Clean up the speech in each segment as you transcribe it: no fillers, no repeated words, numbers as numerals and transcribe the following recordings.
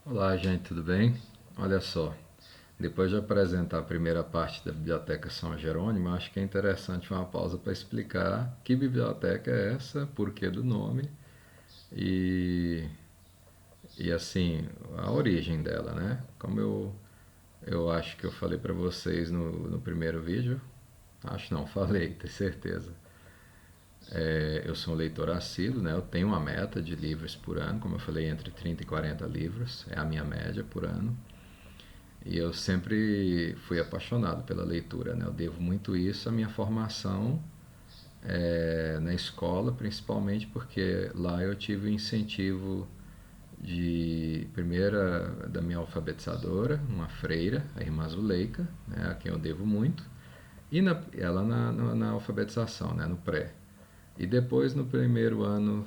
Olá, gente, tudo bem? Olha só, depois de apresentar a primeira parte da Biblioteca São Jerônimo, acho que é interessante uma pausa para explicar que biblioteca é essa, porquê do nome e, e assim, a origem dela, né? Como eu acho que eu falei para vocês no primeiro vídeo, acho não, falei, tenho certeza. Eu sou um leitor assíduo, né? Eu tenho uma meta de livros por ano, como eu falei, entre 30 e 40 livros, é a minha média por ano. E eu sempre fui apaixonado pela leitura, né? Eu devo muito isso à minha formação na escola, principalmente porque lá eu tive o incentivo de primeira da minha alfabetizadora, uma freira, a irmã Zuleika, né, a quem eu devo muito, e ela na alfabetização, né, no pré. E depois no primeiro ano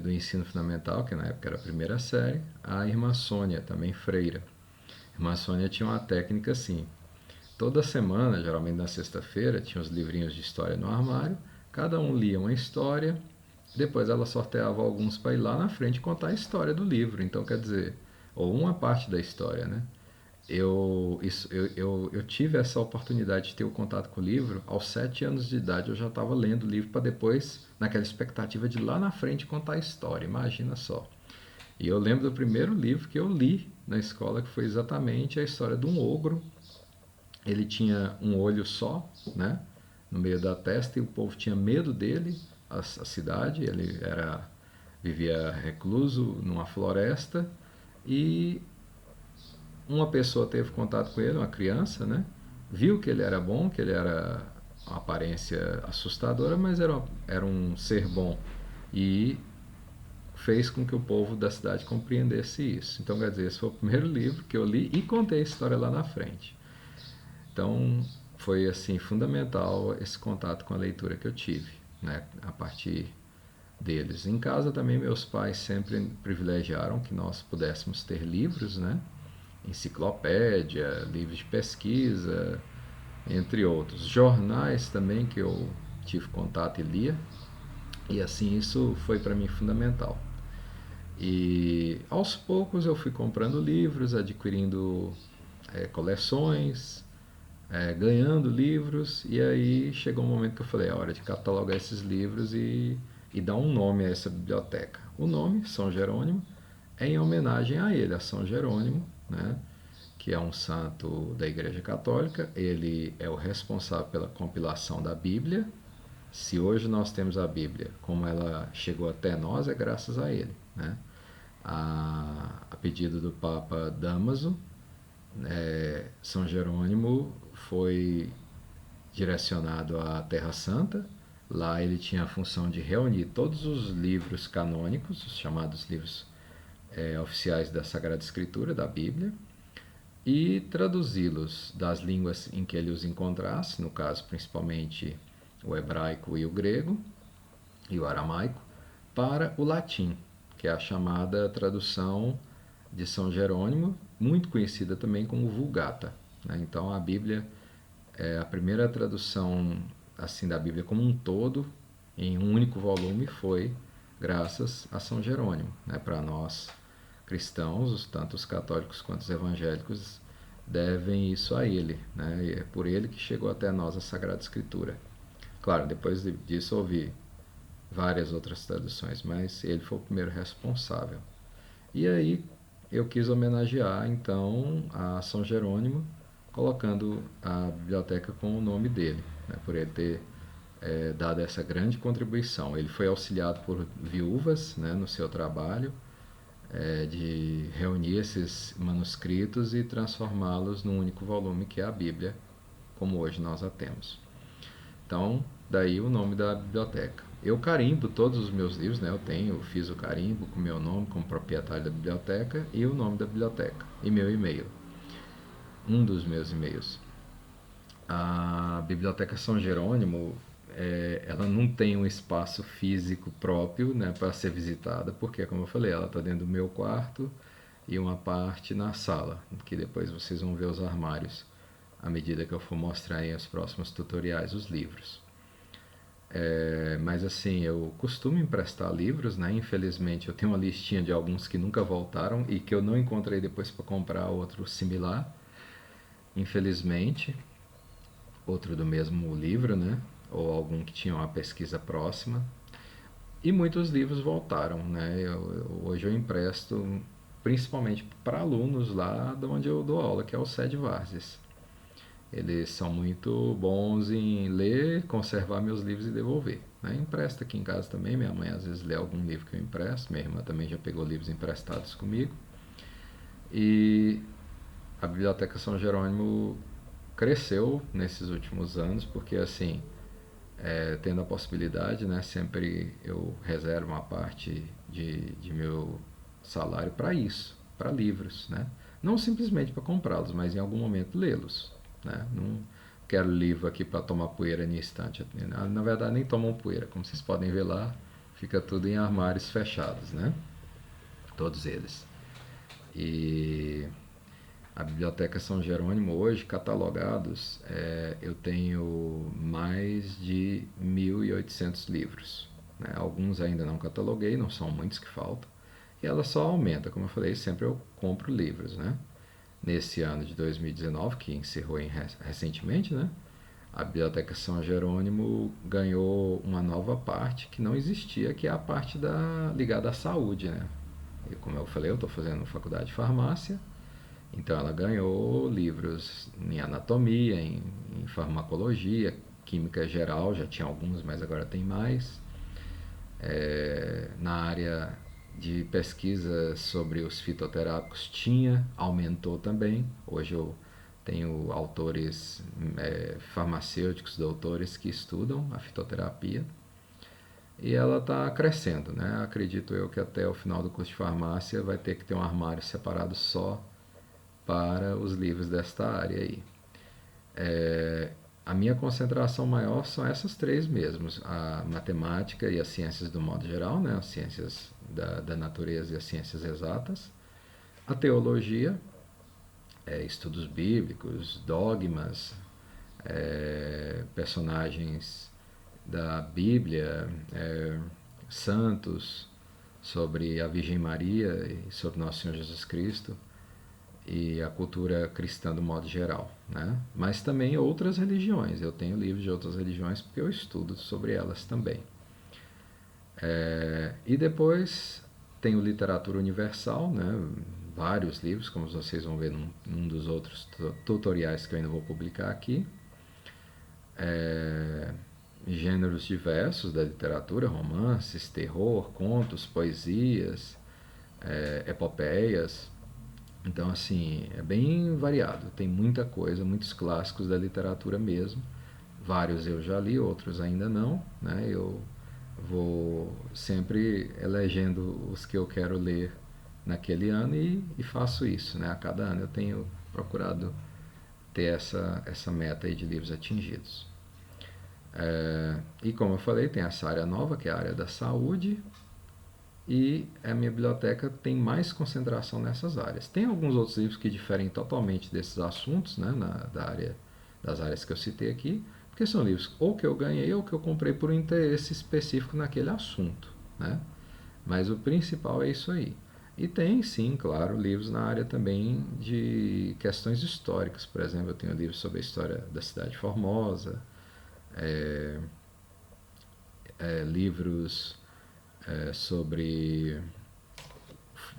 do ensino fundamental, que na época era a primeira série, a irmã Sônia, também freira. A irmã Sônia tinha uma técnica assim: toda semana, geralmente na sexta-feira, tinha os livrinhos de história no armário, cada um lia uma história, depois ela sorteava alguns para ir lá na frente contar a história do livro. Então, quer dizer, ou uma parte da história, né? Eu tive essa oportunidade de ter o contato com o livro. Aos 7 anos de idade eu já estava lendo o livro para depois, naquela expectativa de lá na frente contar a história. Imagina só. E eu lembro do primeiro livro que eu li na escola, que foi exatamente a história de um ogro. Ele tinha um olho só, né, no meio da testa, e o povo tinha medo dele, a cidade. Ele vivia recluso numa floresta, e uma pessoa teve contato com ele, uma criança, né, viu que ele era bom, que ele era uma aparência assustadora, mas era um ser bom, e fez com que o povo da cidade compreendesse isso. Então, quer dizer, esse foi o primeiro livro que eu li e contei a história lá na frente. Então, foi assim fundamental esse contato com a leitura que eu tive, né, a partir deles. Em casa também meus pais sempre privilegiaram que nós pudéssemos ter livros, né, enciclopédia, livros de pesquisa, entre outros. Jornais também que eu tive contato e lia, e assim isso foi para mim fundamental. E aos poucos eu fui comprando livros, adquirindo coleções, ganhando livros, e aí chegou um momento que eu falei: é hora de catalogar esses livros e dar um nome a essa biblioteca. O nome, São Jerônimo, é em homenagem a ele, a São Jerônimo, né, que é um santo da Igreja Católica. Ele é o responsável pela compilação da Bíblia. Se hoje nós temos a Bíblia, como ela chegou até nós, é graças a ele, né? A pedido do Papa Damaso, São Jerônimo foi direcionado à Terra Santa. Lá ele tinha a função de reunir todos os livros canônicos, os chamados livros oficiais da Sagrada Escritura, da Bíblia, e traduzi-los das línguas em que ele os encontrasse, no caso principalmente o hebraico e o grego e o aramaico, para o latim, que é a chamada tradução de São Jerônimo, muito conhecida também como Vulgata, né? Então a Bíblia é a primeira tradução assim da Bíblia como um todo em um único volume, foi graças a São Jerônimo, né? Para nós cristãos, tanto os católicos quanto os evangélicos, devem isso a ele, né? E é por ele que chegou até nós a Sagrada Escritura. Claro, depois disso houve várias outras traduções, mas ele foi o primeiro responsável. E aí eu quis homenagear então a São Jerônimo, colocando a biblioteca com o nome dele, né, por ele ter dado essa grande contribuição. Ele foi auxiliado por viúvas, né, no seu trabalho de reunir esses manuscritos e transformá-los num único volume, que é a Bíblia, como hoje nós a temos. Então, daí o nome da biblioteca. Eu carimbo todos os meus livros, né? Eu fiz o carimbo com meu nome como proprietário da biblioteca e o nome da biblioteca e meu e-mail, um dos meus e-mails. A Biblioteca São Jerônimo, ela não tem um espaço físico próprio, né, para ser visitada, porque, como eu falei, ela está dentro do meu quarto e uma parte na sala, que depois vocês vão ver os armários à medida que eu for mostrar em os próximos tutoriais os livros. Mas assim, eu costumo emprestar livros, né? Infelizmente eu tenho uma listinha de alguns que nunca voltaram e que eu não encontrei depois para comprar outro similar. Infelizmente, outro do mesmo livro, né? Ou algum que tinha uma pesquisa próxima. E muitos livros voltaram, né? Hoje eu empresto principalmente para alunos lá de onde eu dou aula, que é o SED Varses. Eles são muito bons em ler, conservar meus livros e devolver. Né? Empresto aqui em casa também, minha mãe às vezes lê algum livro que eu empresto, minha irmã também já pegou livros emprestados comigo. E a Biblioteca São Jerônimo cresceu nesses últimos anos, porque assim, tendo a possibilidade, né, sempre eu reservo uma parte de meu salário para isso, para livros, né? Não simplesmente para comprá-los, mas em algum momento lê-los, né? Não quero livro aqui para tomar poeira em instante. Na verdade, nem tomam poeira, como vocês podem ver lá, fica tudo em armários fechados, né? Todos eles. E a Biblioteca São Jerônimo hoje, catalogados, eu tenho mais de 1.800 livros. Né? Alguns ainda não cataloguei, não são muitos que faltam. E ela só aumenta, como eu falei, sempre eu compro livros. Né? Nesse ano de 2019, que encerrou recentemente, né? A Biblioteca São Jerônimo ganhou uma nova parte que não existia, que é a parte ligada à saúde. Né? E como eu falei, eu estou fazendo faculdade de farmácia, então ela ganhou livros em anatomia, em farmacologia, química geral, já tinha alguns, mas agora tem mais. Na área de pesquisa sobre os fitoterápicos tinha, aumentou também. Hoje eu tenho autores farmacêuticos, doutores que estudam a fitoterapia. E ela está crescendo, né? Acredito eu que até o final do curso de farmácia vai ter que ter um armário separado só para os livros desta área aí. A minha concentração maior são essas três mesmos: a matemática e as ciências do modo geral, né? As ciências da natureza e as ciências exatas, a teologia, estudos bíblicos, dogmas, personagens da Bíblia, santos, sobre a Virgem Maria e sobre Nosso Senhor Jesus Cristo, e a cultura cristã do modo geral, né? Mas também outras religiões. Eu tenho livros de outras religiões porque eu estudo sobre elas também. E depois tenho literatura universal, né? Vários livros, como vocês vão ver num dos outros tutoriais que eu ainda vou publicar aqui. Gêneros diversos da literatura: romances, terror, contos, poesias, epopeias. Então, assim, é bem variado. Tem muita coisa, muitos clássicos da literatura mesmo. Vários eu já li, outros ainda não. Né? Eu vou sempre elegendo os que eu quero ler naquele ano e faço isso. Né? A cada ano eu tenho procurado ter essa meta aí de livros atingidos. E como eu falei, tem essa área nova, que é a área da saúde, e a minha biblioteca tem mais concentração nessas áreas. Tem alguns outros livros que diferem totalmente desses assuntos, né, das áreas que eu citei aqui, porque são livros ou que eu ganhei ou que eu comprei por um interesse específico naquele assunto. Né? Mas o principal é isso aí. E tem, sim, claro, livros na área também de questões históricas. Por exemplo, eu tenho livros sobre a história da cidade de Formosa, livros sobre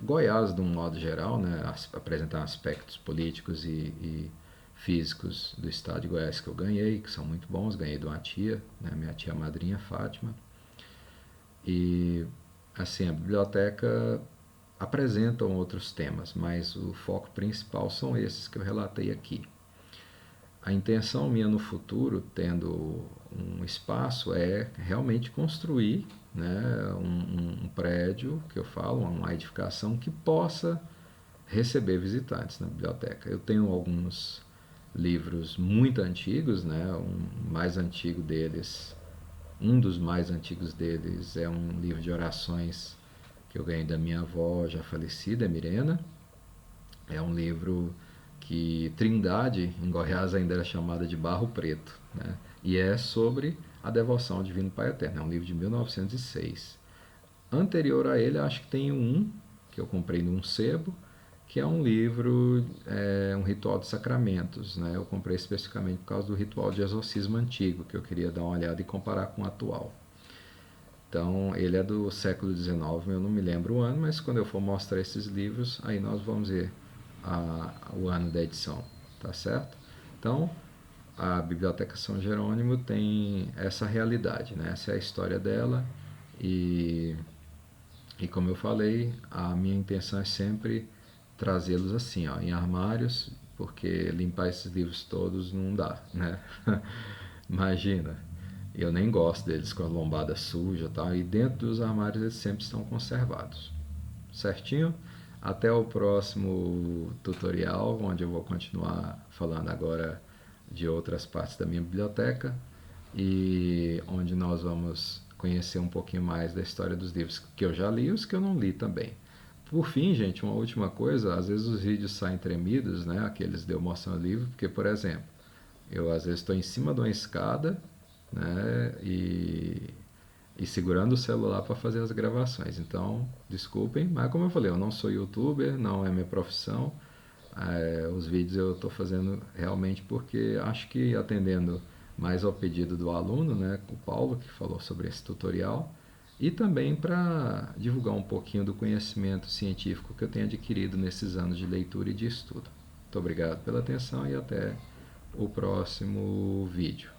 Goiás de um modo geral, né, apresentar aspectos políticos e físicos do estado de Goiás que eu ganhei, que são muito bons. Ganhei de uma tia, né, minha tia madrinha Fátima. E assim, a biblioteca apresenta outros temas, mas o foco principal são esses que eu relatei aqui. A intenção minha no futuro, tendo um espaço, é realmente construir, né, um prédio, que eu falo, uma edificação que possa receber visitantes na biblioteca. Eu tenho alguns livros muito antigos, né, mais antigo deles, um dos mais antigos deles é um livro de orações que eu ganhei da minha avó já falecida, Mirena. É um livro que Trindade, em Goiás, ainda era chamada de Barro Preto. Né? E é sobre A Devoção ao Divino Pai Eterno. É um livro de 1906. Anterior a ele, acho que tem um que eu comprei num sebo, que é um livro, um ritual de sacramentos. Né? Eu comprei especificamente por causa do ritual de exorcismo antigo, que eu queria dar uma olhada e comparar com o atual. Então, ele é do século XIX, eu não me lembro o ano, mas quando eu for mostrar esses livros, aí nós vamos ver o ano da edição, tá certo? Então, a Biblioteca São Jerônimo tem essa realidade, né? Essa é a história dela e, como eu falei, a minha intenção é sempre trazê-los assim, ó, em armários, porque limpar esses livros todos não dá, né? Imagina, eu nem gosto deles com a lombada suja e tal, e dentro dos armários eles sempre estão conservados. Certinho? Até o próximo tutorial, onde eu vou continuar falando agora de outras partes da minha biblioteca e onde nós vamos conhecer um pouquinho mais da história dos livros que eu já li e os que eu não li também. Por fim, gente, uma última coisa, às vezes os vídeos saem tremidos, né, aqueles de eu mostrando o livro, porque, por exemplo, eu às vezes estou em cima de uma escada, né, e segurando o celular para fazer as gravações. Então, desculpem, mas como eu falei, eu não sou youtuber, não é minha profissão. Os vídeos eu estou fazendo realmente porque acho que atendendo mais ao pedido do aluno, né, o Paulo, que falou sobre esse tutorial, e também para divulgar um pouquinho do conhecimento científico que eu tenho adquirido nesses anos de leitura e de estudo. Muito obrigado pela atenção e até o próximo vídeo.